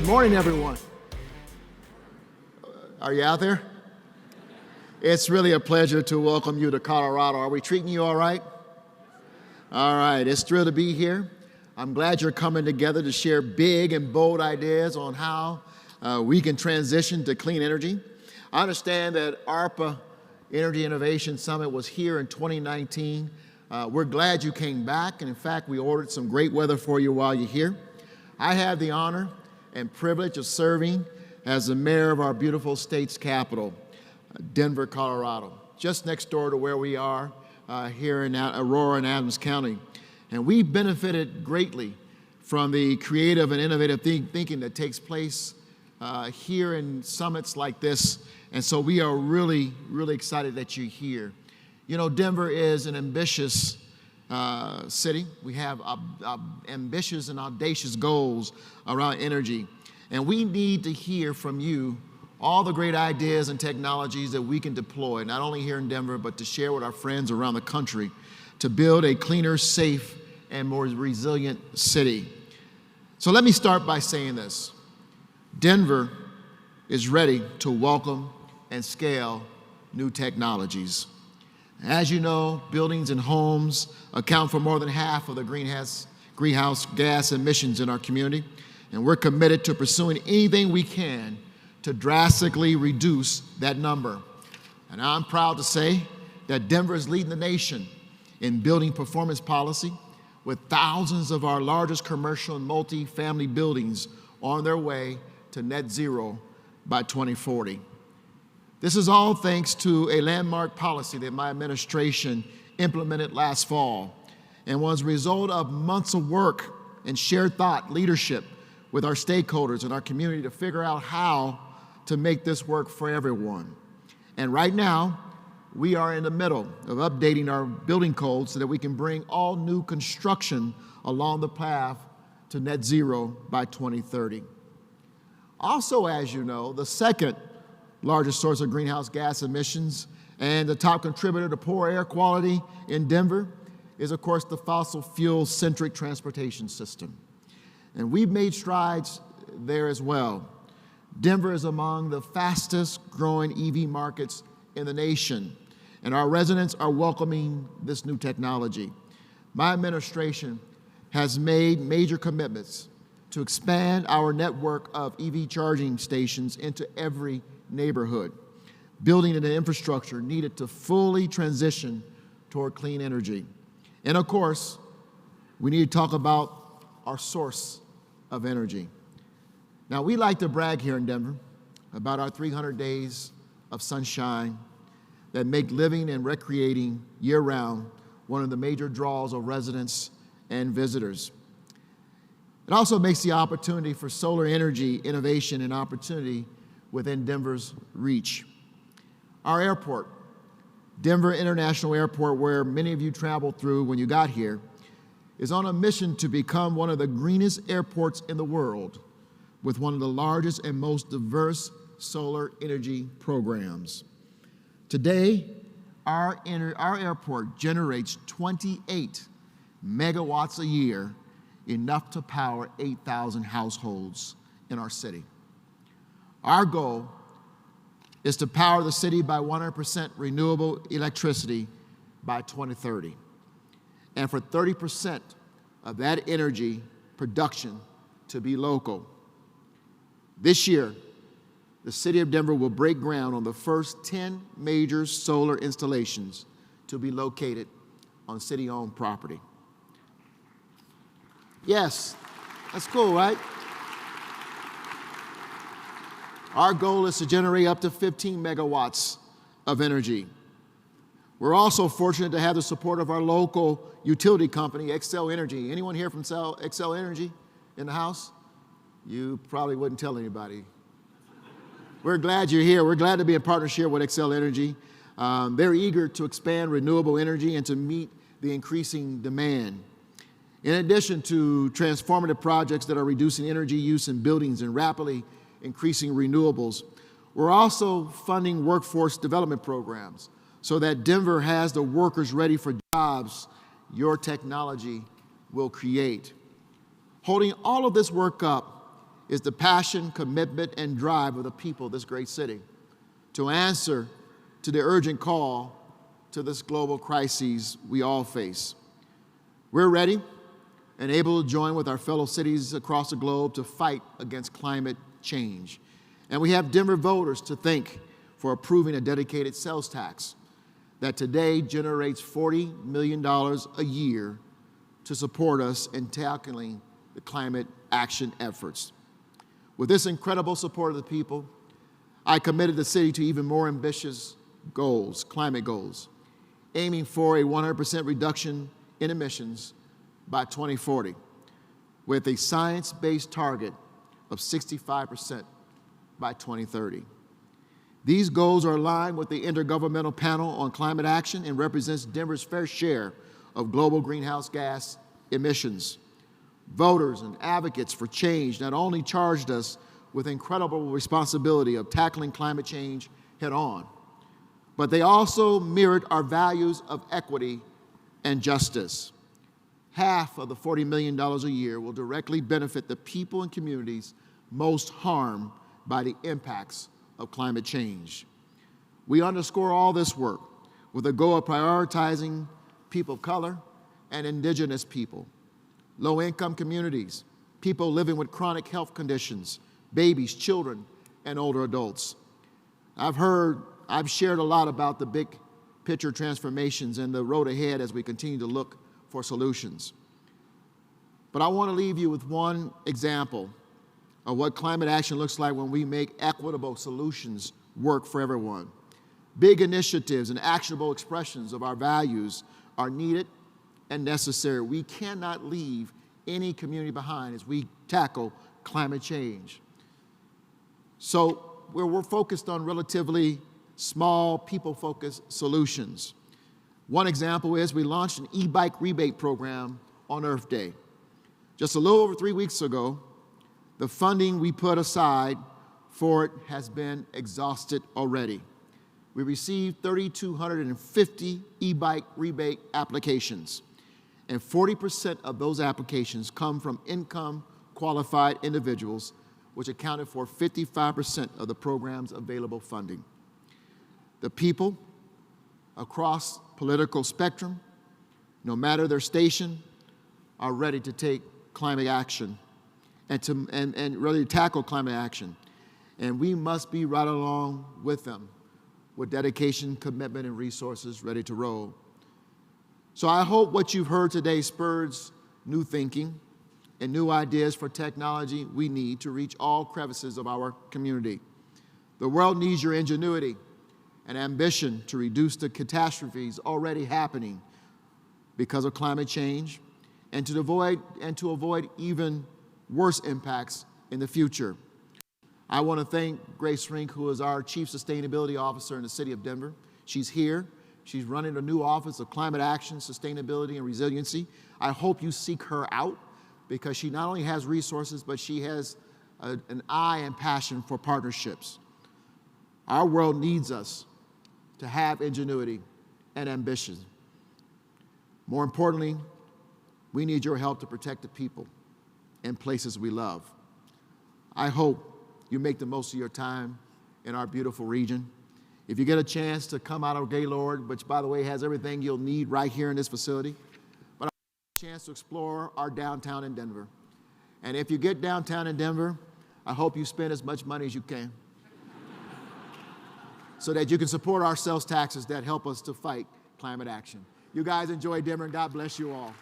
Good morning, everyone. Are you out there? It's really a pleasure to welcome you to Colorado. Are we treating you all right? All right, it's thrilled to be here. I'm glad you're coming together to share big and bold ideas on how we can transition to clean energy. I understand that ARPA Energy Innovation Summit was here in 2019. We're glad you came back, and in fact, we ordered some great weather for you while you're here. I have the honor and privilege of serving as the mayor of our beautiful state's capital, Denver, Colorado, just next door to where we are here in Aurora and Adams County. And we've benefited greatly from the creative and innovative thinking that takes place here in summits like this. And so we are really, really excited that you're here. You know, Denver is an ambitious city. We have ambitious and audacious goals around energy. And we need to hear from you all the great ideas and technologies that we can deploy, not only here in Denver, but to share with our friends around the country to build a cleaner, safe, and more resilient city. So let me start by saying this. Denver is ready to welcome and scale new technologies. As you know, buildings and homes account for more than half of the greenhouse gas emissions in our community, and we're committed to pursuing anything we can to drastically reduce that number. And I'm proud to say that Denver is leading the nation in building performance policy, with thousands of our largest commercial and multi-family buildings on their way to net zero by 2040. This is all thanks to a landmark policy that my administration implemented last fall and was a result of months of work and shared thought leadership with our stakeholders and our community to figure out how to make this work for everyone. And right now, we are in the middle of updating our building code so that we can bring all new construction along the path to net zero by 2030. Also, as you know, the second largest source of greenhouse gas emissions and the top contributor to poor air quality in Denver is, of course, the fossil fuel-centric transportation system. And we've made strides there as well. Denver is among the fastest growing EV markets in the nation, and our residents are welcoming this new technology. My administration has made major commitments to expand our network of EV charging stations into every neighborhood, building an infrastructure needed to fully transition toward clean energy. And of course, we need to talk about our source of energy. Now, we like to brag here in Denver about our 300 days of sunshine that make living and recreating year-round one of the major draws of residents and visitors. It also makes the opportunity for solar energy innovation and opportunity within Denver's reach. Our airport, Denver International Airport, where many of you traveled through when you got here, is on a mission to become one of the greenest airports in the world with one of the largest and most diverse solar energy programs. Today, our airport generates 28 megawatts a year, enough to power 8,000 households in our city. Our goal is to power the city by 100% renewable electricity by 2030, and for 30% of that energy production to be local. This year, the city of Denver will break ground on the first 10 major solar installations to be located on city-owned property. Yes, that's cool, right? Our goal is to generate up to 15 megawatts of energy. We're also fortunate to have the support of our local utility company, Xcel Energy. Anyone here from Xcel Energy in the house? You probably wouldn't tell anybody. We're glad you're here. We're glad to be in partnership with Xcel Energy. They're eager to expand renewable energy and to meet the increasing demand. In addition to transformative projects that are reducing energy use in buildings and rapidly increasing renewables, we're also funding workforce development programs so that Denver has the workers ready for jobs your technology will create. Holding all of this work up is the passion, commitment, and drive of the people of this great city to answer to the urgent call to this global crisis we all face. We're ready and able to join with our fellow cities across the globe to fight against climate change. And we have Denver voters to thank for approving a dedicated sales tax that today generates $40 million a year to support us in tackling the climate action efforts. With this incredible support of the people, I committed the city to even more ambitious goals, climate goals, aiming for a 100% reduction in emissions by 2040, with a science-based target of 65% by 2030. These goals are aligned with the Intergovernmental Panel on Climate Action and represents Denver's fair share of global greenhouse gas emissions. Voters and advocates for change not only charged us with incredible responsibility of tackling climate change head-on, but they also mirrored our values of equity and justice. Half of the $40 million a year will directly benefit the people and communities most harmed by the impacts of climate change. We underscore all this work with a goal of prioritizing people of color and indigenous people, low-income communities, people living with chronic health conditions, babies, children, and older adults. I've shared a lot about the big picture transformations and the road ahead as we continue to look for solutions. But I want to leave you with one example of what climate action looks like when we make equitable solutions work for everyone. Big initiatives and actionable expressions of our values are needed and necessary. We cannot leave any community behind as we tackle climate change. So we're focused on relatively small, people-focused solutions. One example is we launched an e-bike rebate program on Earth Day. Just a little over 3 weeks ago, the funding we put aside for it has been exhausted already. We received 3,250 e-bike rebate applications, and 40% of those applications come from income-qualified individuals, which accounted for 55% of the program's available funding. The people across political spectrum, no matter their station, are ready to take climate action and ready to tackle climate action. And we must be right along with them with dedication, commitment, and resources ready to roll. So I hope what you've heard today spurs new thinking and new ideas for technology we need to reach all crevices of our community. The world needs your ingenuity and ambition to reduce the catastrophes already happening because of climate change and to avoid even worse impacts in the future. I want to thank Grace Rink, who is our Chief Sustainability Officer in the City of Denver. She's here. She's running a new office of climate action, sustainability, and resiliency. I hope you seek her out because she not only has resources, but she has an eye and passion for partnerships. Our world needs us to have ingenuity and ambition. More importantly, we need your help to protect the people and places we love. I hope you make the most of your time in our beautiful region. If you get a chance to come out of Gaylord, which by the way has everything you'll need right here in this facility, but I want a chance to explore our downtown in Denver. And if you get downtown in Denver, I hope you spend as much money as you can so that you can support our sales taxes that help us to fight climate action. You guys enjoy Denver, and God bless you all.